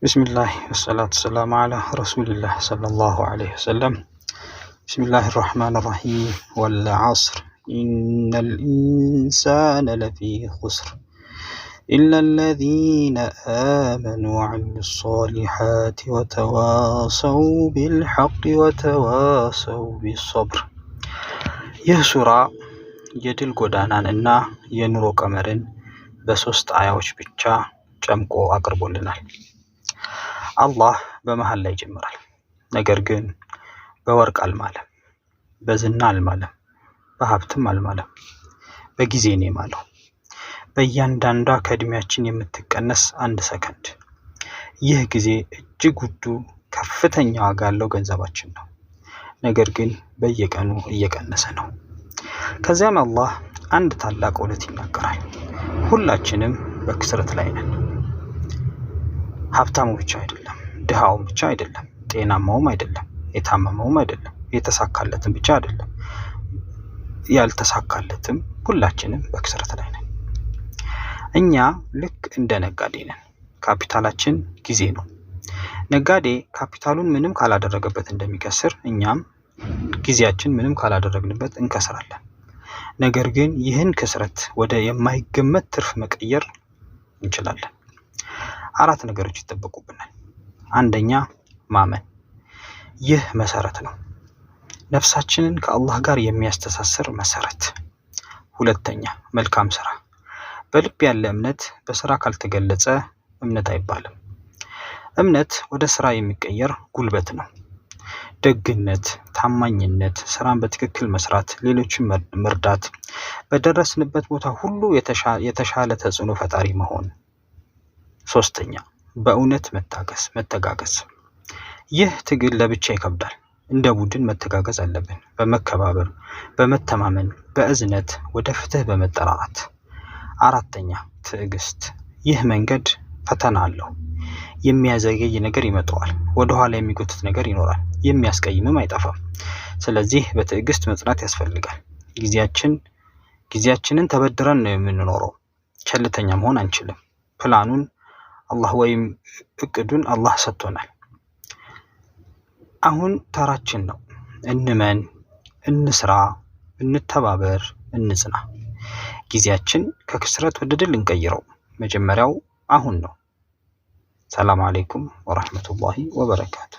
بسم الله والصلاة والسلام على رسول الله صلى الله عليه وسلم. بسم الله الرحمن الرحيم. والعصر إن الإنسان لفي خسر إلا الذين آمنوا وعملوا الصالحات وتواصوا بالحق وتواصوا بالصبر. ይህ ሱራ የድል ጎዳናን እና የኑሮ ቀመርን በሶስት አያዎች ብቻ ጨምቆ አቅርቦልናል። አላህ በመሃል ላይ ይጀምራል። ነገር ግን በወርቅ አልማለም፣ በዝና አልማለም፣ በሀብትም አልማለም፣ በጊዜ ነው የማለው። በእያንዳንዷ ከእድሜያችን የምትቀነስ አንድ ሰከንድ። ይህ ጊዜ እጅግ ውዱ ከፍተኛ ዋጋ ያለው ገንዘባችን ነው። ነገር ግን በየቀኑ እየቀነሰ ነው። ከዚያም አላህ አንድ ታላቅ እውነት ይናገራል። ሁላችንም በክስረት ላይ ነን። ሀብታሙ ብቻ አይደለም፣ ድሃውም ብቻ አይደለም፣ ጤናማውም አይደለም፣ የታመመውም አይደለም፣ የተሳካለትም ብቻ አይደለም፣ ያልተሳካለትም ሁላችንም በክስረት ላይ ነን። እኛ ልክ እንደ ነጋዴ ነን። ካፒታላችን ጊዜ ነው። ነጋዴ ካፒታሉን ምንም ካላደረገበት እንደሚከስር፣ እኛም ጊዜያችን ምንም ካላደረግንበት እንከስራለን። ነገር ግን ይህን ክስረት ወደ የማይገመት ትርፍ መቀየር እንችላለን። አራት ነገሮች ይጠበቁብናል። አንደኛ ማመን። ይህ መሰረት ነው፣ ነፍሳችንን ከአላህ ጋር የሚያስተሳስር መሰረት። ሁለተኛ መልካም ስራ። በልብ ያለ እምነት በስራ ካልተገለጸ እምነት አይባልም። እምነት ወደ ስራ የሚቀየር ጉልበት ነው። ደግነት፣ ታማኝነት፣ ስራን በትክክል መስራት፣ ሌሎችን መርዳት፣ በደረስንበት ቦታ ሁሉ የተሻለ ተጽዕኖ ፈጣሪ መሆን። ሶስተኛ በእውነት መተጋገዝ። ይህ ትግል ለብቻ ይከብዳል። እንደ ቡድን መተጋገዝ አለብን። በመከባበር፣ በመተማመን፣ በእዝነት፣ ወደ ፍትህ በመጠራራት። አራተኛ ትዕግስት። ይህ መንገድ ፈተና አለው። የሚያዘገይ ነገር ይመጣዋል። ወደኋላ የሚጎትት ነገር ይኖራል። የሚያስቀይምም አይጠፋም። ስለዚህ በትዕግስት መጽናት ያስፈልጋል። ጊዜያችንን ተበድረን ነው የምንኖረው። ቸልተኛ መሆን አንችልም። ፕላኑን አላህ ወይም እቅዱን አላህ ሰጥቶናል። አሁን ተራችን ነው። እንመን፣ እንስራ፣ እንተባበር፣ እንጽና። ጊዜያችን ከክስረት ወደ ድል እንቀይረው። መጀመሪያው አሁን ነው። ሰላም አለይኩም ወራህመቱላሂ ወበረካቱ።